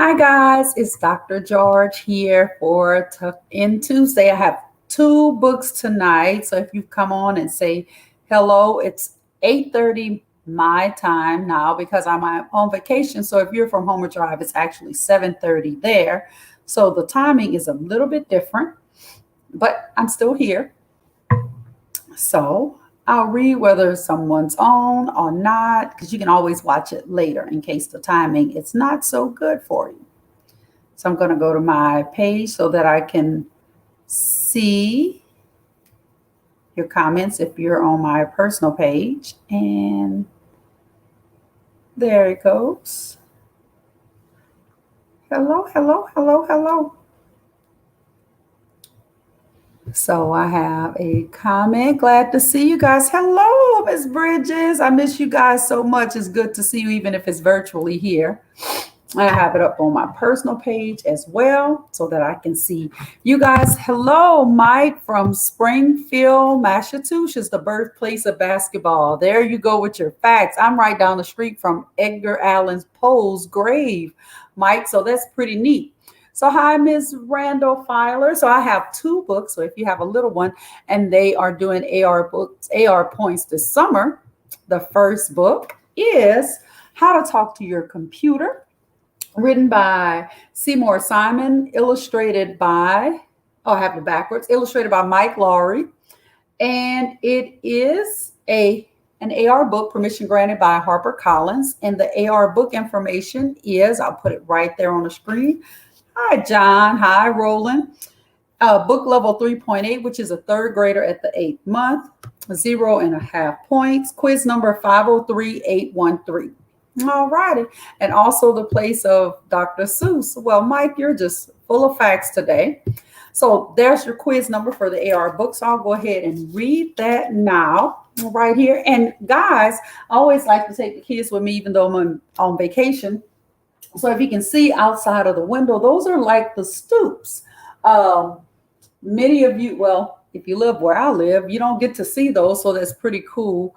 Hi guys, it's Dr. George here for Toht in Tuesday. I have two books tonight. So if you come on and say hello, it's 8:30 my time now because I'm on vacation. So if you're from Homer Drive, it's actually 7:30 there. So the timing is a little bit different, but I'm still here. So I'll read whether someone's on or not, because you can always watch it later in case the timing is not so good for you. So I'm going to go to my page so that I can see your comments if you're on my personal page. And there it goes. Hello, hello, hello, hello. So I have a comment. Glad to see you guys. Hello, Miss Bridges. I miss you guys so much. It's good to see you, even if it's virtually here. I have it up on my personal page as well so that I can see you guys. Hello, Mike from Springfield, Massachusetts, the birthplace of basketball. There you go with your facts. I'm right down the street from Edgar Allan Poe's grave, Mike. So that's pretty neat. So hi, Ms. Randall Filer. So I have two books. So if you have a little one and they are doing AR points this summer, the first book is How to Talk to Your Computer, written by Seymour Simon, illustrated by, I have it backwards, illustrated by Mike Lowry. And it is an AR book, permission granted by Harper Collins. And the AR book information is, I'll put it right there on the screen. Hi, John. Hi, Roland. Book level 3.8, which is a third grader at the 8th month, 0.5 points. Quiz number 503813. All righty. And also the place of Dr. Seuss. Well, Mike, you're just full of facts today. So there's your quiz number for the AR book. So I'll go ahead and read that now right here. And guys, I always like to take the kids with me, even though I'm on vacation. So if you can see outside of the window, those are like the stoops. Many of you, well, if you live where I live, you don't get to see those. So that's pretty cool.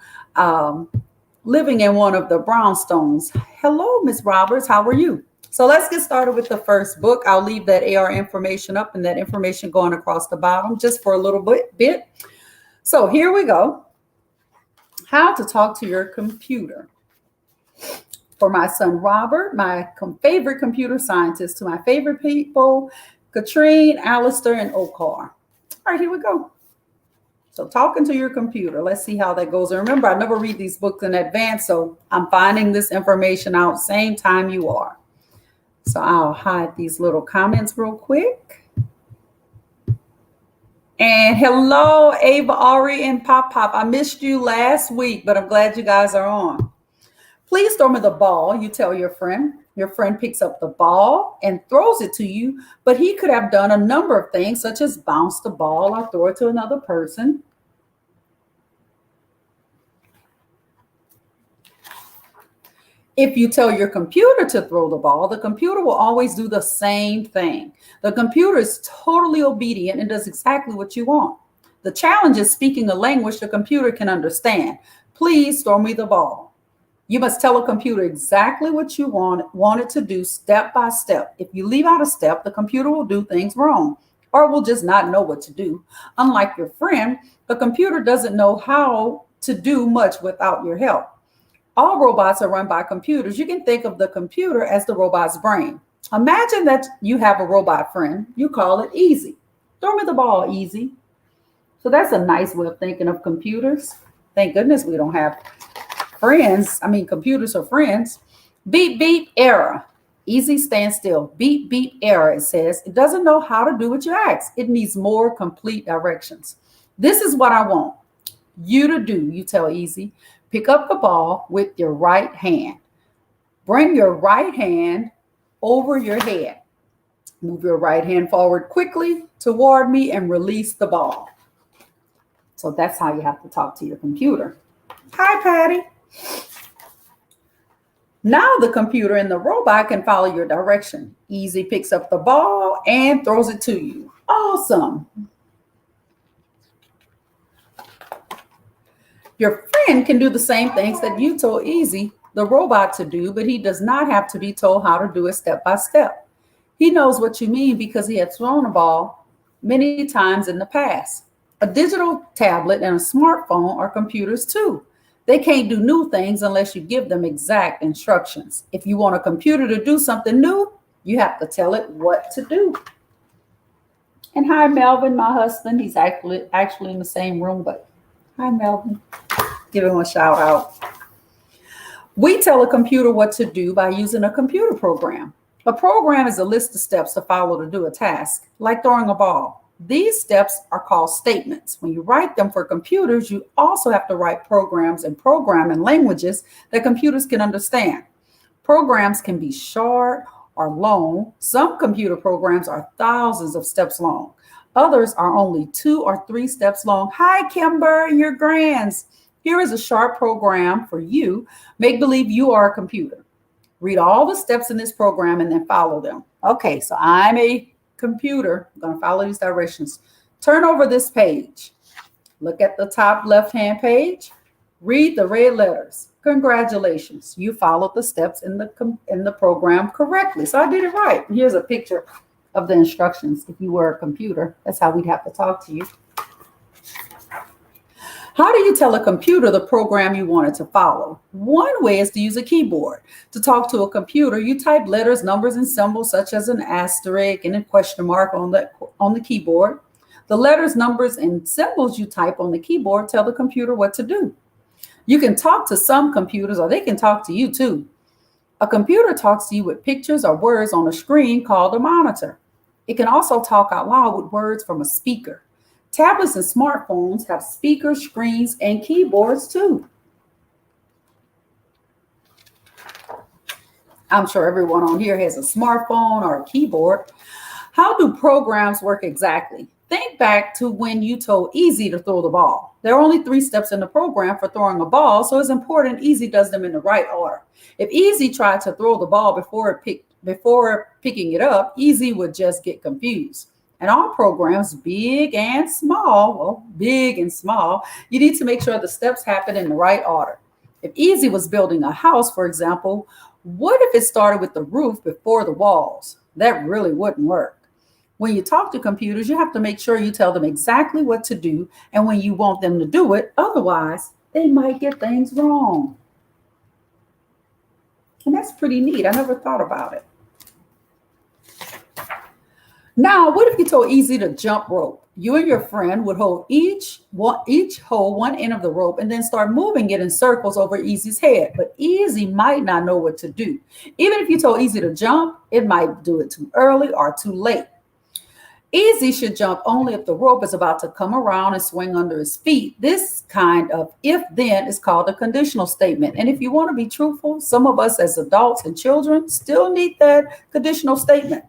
Living in one of the brownstones. Hello, Miss Roberts. How are you? So let's get started with the first book. I'll leave that AR information up and that information going across the bottom just for a little bit. So here we go. How to Talk to Your Computer. For my son, Robert, my favorite computer scientist, to my favorite people, Katrine, Alistair, and Okar. All right, here we go. So talking to your computer, let's see how that goes. And remember, I never read these books in advance, so I'm finding this information out same time you are. So I'll hide these little comments real quick. And hello, Ava, Ari, and Pop Pop. I missed you last week, but I'm glad you guys are on. Please throw me the ball, you tell your friend. Your friend picks up the ball and throws it to you, but he could have done a number of things, such as bounce the ball or throw it to another person. If you tell your computer to throw the ball, the computer will always do the same thing. The computer is totally obedient and does exactly what you want. The challenge is speaking a language the computer can understand. Please throw me the ball. You must tell a computer exactly what you want it to do step by step. If you leave out a step, the computer will do things wrong or will just not know what to do. Unlike your friend, the computer doesn't know how to do much without your help. All robots are run by computers. You can think of the computer as the robot's brain. Imagine that you have a robot friend. You call it Easy. Throw me the ball, Easy. So that's a nice way of thinking of computers. Thank goodness we don't have friends. I mean, computers are friends. Beep, beep, error. Easy, stand still. Beep, beep, error. It says it doesn't know how to do what you ask. It needs more complete directions. This is what I want you to do, you tell Easy. Pick up the ball with your right hand. Bring your right hand over your head. Move your right hand forward quickly toward me and release the ball. So that's how you have to talk to your computer. Hi, Patty. Now the computer and the robot can follow your direction. Easy picks up the ball and throws it to you. Awesome. Your friend can do the same things that you told Easy, the robot to do, but he does not have to be told how to do it step by step. He knows what you mean because he had thrown a ball many times in the past. A digital tablet and a smartphone are computers too. They can't do new things unless you give them exact instructions. If you want a computer to do something new, you have to tell it what to do. And hi, Melvin, my husband. He's actually in the same room, but hi, Melvin. Give him a shout out. We tell a computer what to do by using a computer program. A program is a list of steps to follow to do a task, like throwing a ball. These steps are called statements. When you write them for computers, you also have to write programs and programming languages that computers can understand. Programs can be short or long. Some computer programs are thousands of steps long. Others are only 2 or 3 steps long. Hi, Kimber and your grands. Here is a short program for you. Make believe you are a computer. Read all the steps in this program and then follow them. Okay, so I'm a computer. I'm going to follow these directions. Turn over this page. Look at the top left-hand page. Read the red letters. Congratulations, you followed the steps in the program correctly. So I did it right. Here's a picture of the instructions. If you were a computer, that's how we'd have to talk to you. How do you tell a computer the program you want it to follow? One way is to use a keyboard. To talk to a computer, you type letters, numbers, and symbols such as an asterisk and a question mark on the keyboard. The letters, numbers, and symbols you type on the keyboard tell the computer what to do. You can talk to some computers, or they can talk to you too. A computer talks to you with pictures or words on a screen called a monitor. It can also talk out loud with words from a speaker. Tablets and smartphones have speakers, screens, and keyboards too. I'm sure everyone on here has a smartphone or a keyboard. How do programs work exactly? Think back to when you told Easy to throw the ball. There are only 3 steps in the program for throwing a ball, so it's important Easy does them in the right order. If Easy tried to throw the ball before picking it up, Easy would just get confused. And all programs, big and small, you need to make sure the steps happen in the right order. If Easy was building a house, for example, what if it started with the roof before the walls? That really wouldn't work. When you talk to computers, you have to make sure you tell them exactly what to do and when you want them to do it. Otherwise, they might get things wrong. And that's pretty neat. I never thought about it. Now, what if you told Easy to jump rope? You and your friend would each hold one end of the rope and then start moving it in circles over Easy's head. But Easy might not know what to do. Even if you told Easy to jump, it might do it too early or too late. Easy should jump only if the rope is about to come around and swing under his feet. This kind of if-then is called a conditional statement. And if you want to be truthful, some of us as adults and children still need that conditional statement.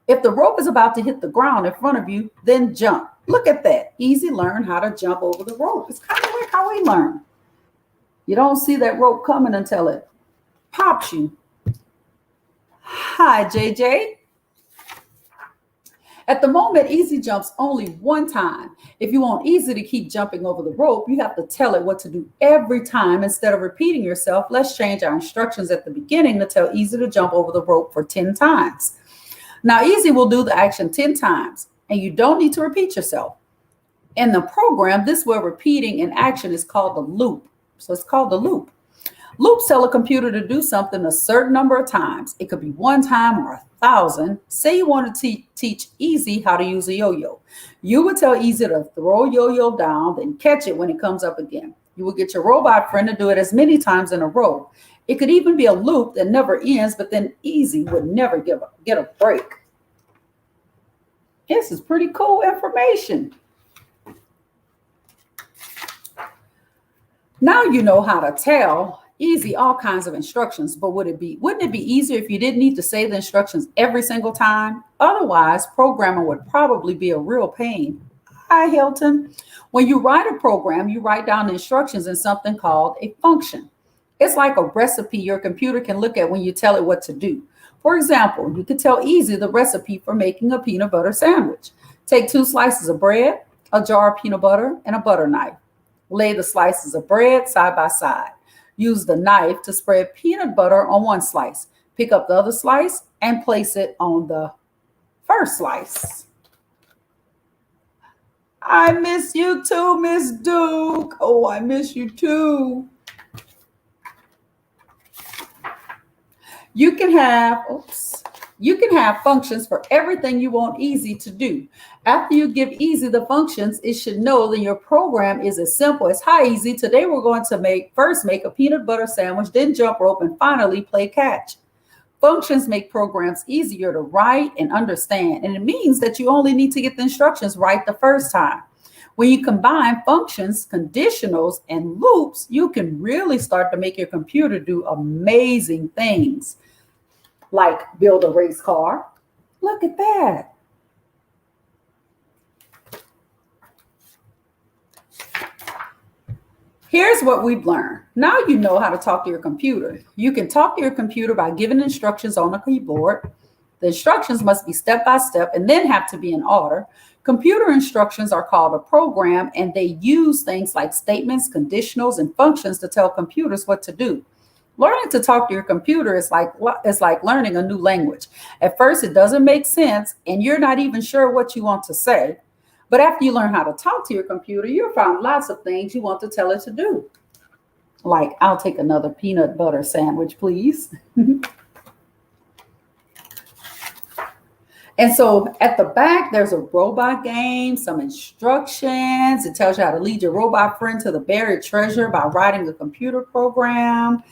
If the rope is about to hit the ground in front of you, then jump. Look at that. Easy learned how to jump over the rope. It's kind of like how we learn. You don't see that rope coming until it pops you. Hi, JJ. At the moment, Easy jumps only one time. If you want Easy to keep jumping over the rope, you have to tell it what to do every time instead of repeating yourself. Let's change our instructions at the beginning to tell Easy to jump over the rope for 10 times. Now, Easy will do the action 10 times, and you don't need to repeat yourself. In the program, this way repeating an action is called the loop. So it's called the loop. Loops tell a computer to do something a certain number of times. It could be 1 time or 1,000. Say you want to teach Easy how to use a yo-yo. You would tell Easy to throw a yo-yo down, then catch it when it comes up again. You would get your robot friend to do it as many times in a row. It could even be a loop that never ends, but then Easy would never get a break. This is pretty cool information. Now you know how to tell Easy all kinds of instructions, but wouldn't it be easier if you didn't need to say the instructions every single time? Otherwise, programming would probably be a real pain. Hi, Hilton. When you write a program, you write down the instructions in something called a function. It's like a recipe your computer can look at when you tell it what to do. For example, you could tell Easy the recipe for making a peanut butter sandwich. Take 2 slices of bread, a jar of peanut butter, and a butter knife. Lay the slices of bread side by side. Use the knife to spread peanut butter on one slice. Pick up the other slice and place it on the first slice. I miss you too, Miss Duke. Oh, I miss you too. You can have functions for everything you want Easy to do. After you give Easy the functions, it should know that your program is as simple as, hi Easy, today we're going to first make a peanut butter sandwich, then jump rope, and finally play catch. Functions make programs easier to write and understand, and it means that you only need to get the instructions right the first time. When you combine functions, conditionals, and loops, you can really start to make your computer do amazing things, like build a race car. Look at that. Here's what we've learned. Now you know how to talk to your computer. You can talk to your computer by giving instructions on a keyboard. The instructions must be step by step and then have to be in order. Computer instructions are called a program, and they use things like statements, conditionals, and functions to tell computers what to do. Learning to talk to your computer is like learning a new language. At first, it doesn't make sense, and you're not even sure what you want to say. But after you learn how to talk to your computer, you'll find lots of things you want to tell it to do. Like, I'll take another peanut butter sandwich, please. And so at the back, there's a robot game, some instructions. It tells you how to lead your robot friend to the buried treasure by writing a computer program.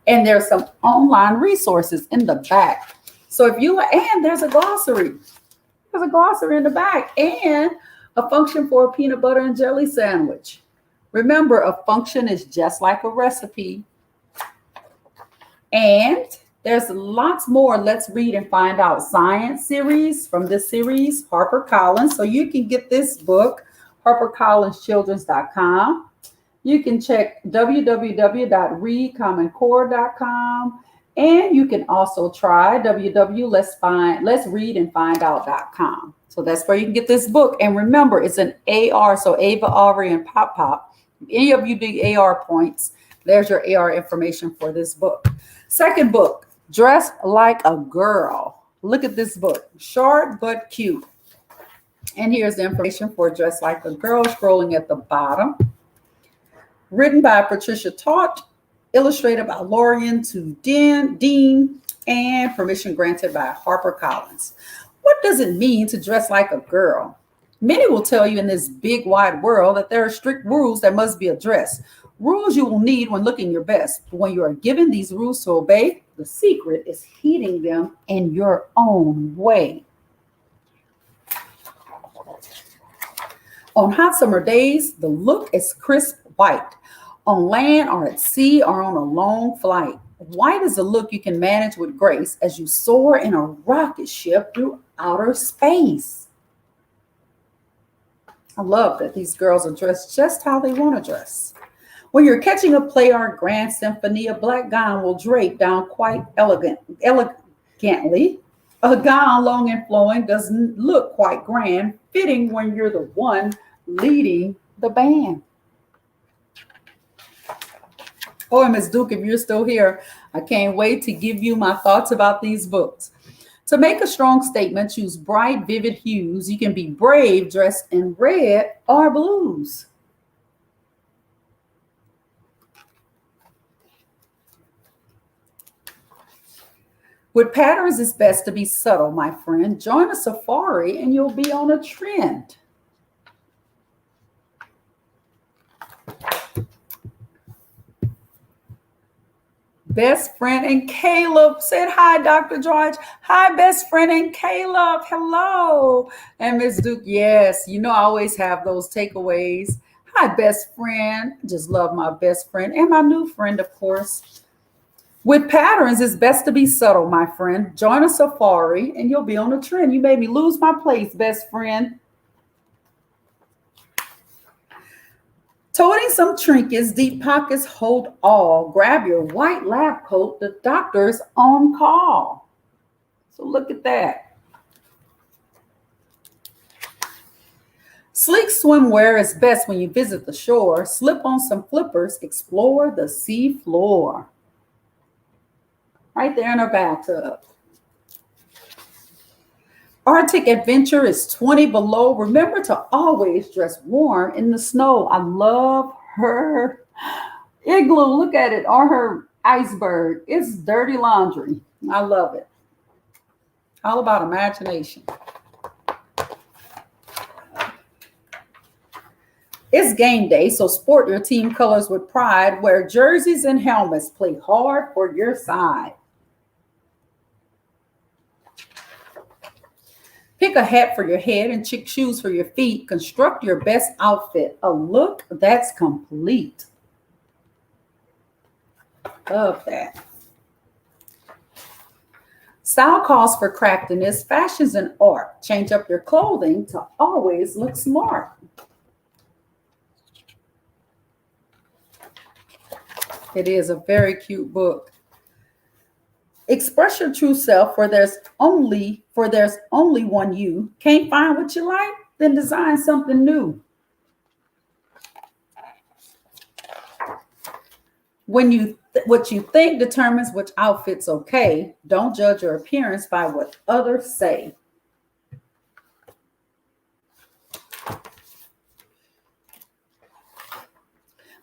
And there's some online resources in the back. So and there's a glossary. There's a glossary in the back and a function for a peanut butter and jelly sandwich. Remember, a function is just like a recipe. And there's lots more Let's Read and Find Out science series from this series, Harper Collins. So you can get this book, HarperCollinsChildren's.com. You can check www.readcommoncore.com. And you can also try www.letsreadandfindout.com. So that's where you can get this book. And remember, it's an AR, so Ava, Aubrey, and Pop Pop. If any of you do AR points, there's your AR information for this book. Second book, Dress Like a Girl. Look at this book, short but cute. And here's the information for Dress Like a Girl, scrolling at the bottom. Written by Patricia Toht, illustrated by Lorian to Dean, and permission granted by Harper Collins. What does it mean to dress like a girl? Many will tell you in this big wide world that there are strict rules that must be addressed. Rules you will need when looking your best. But when you are given these rules to obey, the secret is heeding them in your own way. On hot summer days, the look is crisp white. On land or at sea or on a long flight, white is a look you can manage with grace as you soar in a rocket ship through outer space. I love that these girls are dressed just how they want to dress. When you're catching a play or a grand symphony, a black gown will drape down quite elegantly. A gown long and flowing doesn't look quite grand, fitting when you're the one leading the band. Oh, and Ms. Duke, if you're still here, I can't wait to give you my thoughts about these books. To make a strong statement, choose bright, vivid hues. You can be brave, dressed in red or blues. With patterns, it's best to be subtle, my friend. Join a safari and you'll be on a trend. Best friend and Caleb said, hi, Dr. George. Hi, best friend and Caleb. Hello. And Ms. Duke, yes, you know I always have those takeaways. Hi, best friend. I just love my best friend and my new friend, of course. With patterns, it's best to be subtle, my friend. Join a safari and you'll be on a trend. You made me lose my place, best friend. Toting some trinkets, deep pockets hold all. Grab your white lab coat, the doctor's on call. So look at that. Sleek swimwear is best when you visit the shore. Slip on some flippers, explore the sea floor. Right there in our bathtub. Arctic Adventure is 20 below. Remember to always dress warm in the snow. I love her igloo. Look at it, or her iceberg. It's dirty laundry. I love it. All about imagination. It's game day, so sport your team colors with pride. Wear jerseys and helmets. Play hard for your side. Pick a hat for your head and chic shoes for your feet. Construct your best outfit. A look that's complete. Love that. Style calls for craftiness. Fashion's an art. Change up your clothing to always look smart. It is a very cute book. Express your true self, for there's only one you. Can't find what you like? Then design something new. What you think determines which outfit's okay. Don't judge your appearance by what others say.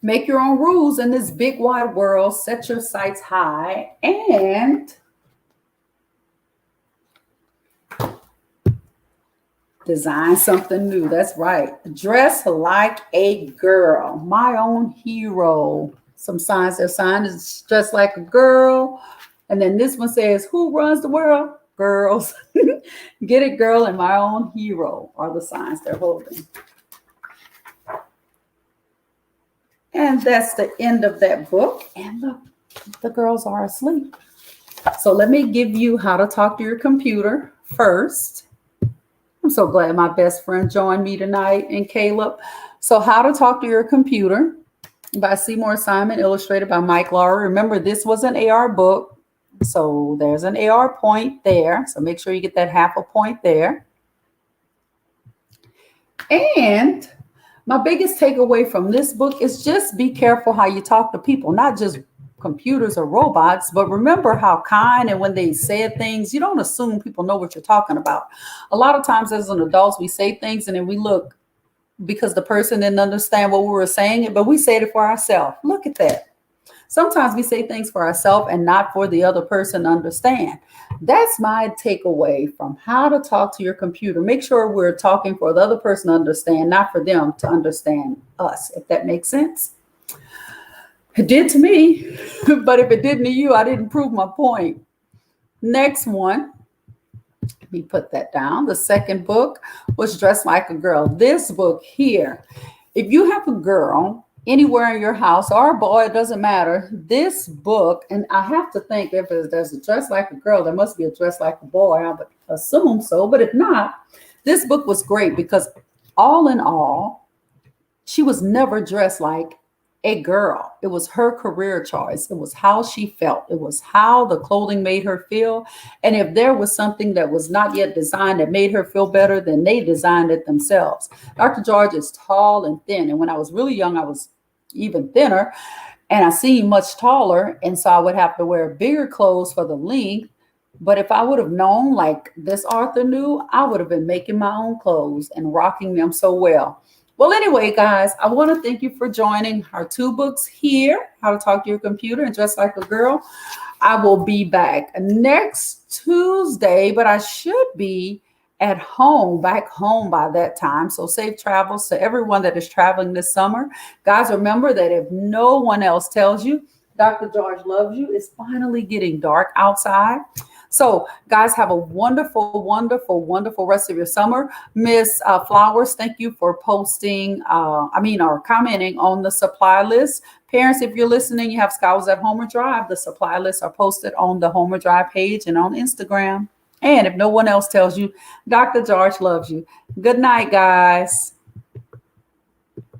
Make your own rules in this big wide world. Set your sights high and design something new. That's right. Dress like a girl. My own hero. Some signs. Their sign is dressed like a girl. And then this one says, who runs the world? Girls. Get it, girl, and my own hero are the signs they're holding. And that's the end of that book. And the girls are asleep. So let me give you how to talk to your computer first. I'm so glad my best friend joined me tonight, and Caleb. So how to talk to your computer by Seymour Simon, illustrated by Mike Lowry. Remember, this was an AR book. So there's an AR point there. So make sure you get that half a point there. And my biggest takeaway from this book is just be careful how you talk to people, not just computers or robots, but remember how kind, and when they say things, you don't assume people know what you're talking about. A lot of times as an adult, we say things and then we look because the person didn't understand what we were saying, but we said it for ourselves. Look at that. Sometimes we say things for ourselves and not for the other person to understand. That's my takeaway from how to talk to your computer. Make sure we're talking for the other person to understand, not for them to understand us, if that makes sense. It did to me, but if it didn't to you, I didn't prove my point. Next one, let me put that down. The second book was Dressed Like a Girl. This book here, if you have a girl anywhere in your house or a boy, it doesn't matter. This book, and I have to think if there's a Dress Like a Girl, there must be a Dress Like a Boy. I would assume so, but if not, this book was great because all in all, she was never dressed like a girl. It was her career choice. It was how she felt. It was how the clothing made her feel. And if there was something that was not yet designed that made her feel better, then they designed it themselves. Dr. George is tall and thin. And when I was really young, I was even thinner, and I seemed much taller. And so I would have to wear bigger clothes for the length. But if I would have known, like this author knew, I would have been making my own clothes and rocking them so well. Well, anyway, guys, I want to thank you for joining our two books here, How to Talk to Your Computer and Dress Like a Girl. I will be back next Tuesday, but I should be back home by that time. So safe travels to everyone that is traveling this summer. Guys, remember that if no one else tells you, Dr. George loves you. It's finally getting dark outside. So guys, have a wonderful, wonderful, wonderful rest of your summer. Miss Flowers, thank you for posting, or commenting on the supply list. Parents, if you're listening, you have Scholars at Homer Drive. The supply lists are posted on the Homer Drive page and on Instagram. And if no one else tells you, Dr. George loves you. Good night, guys.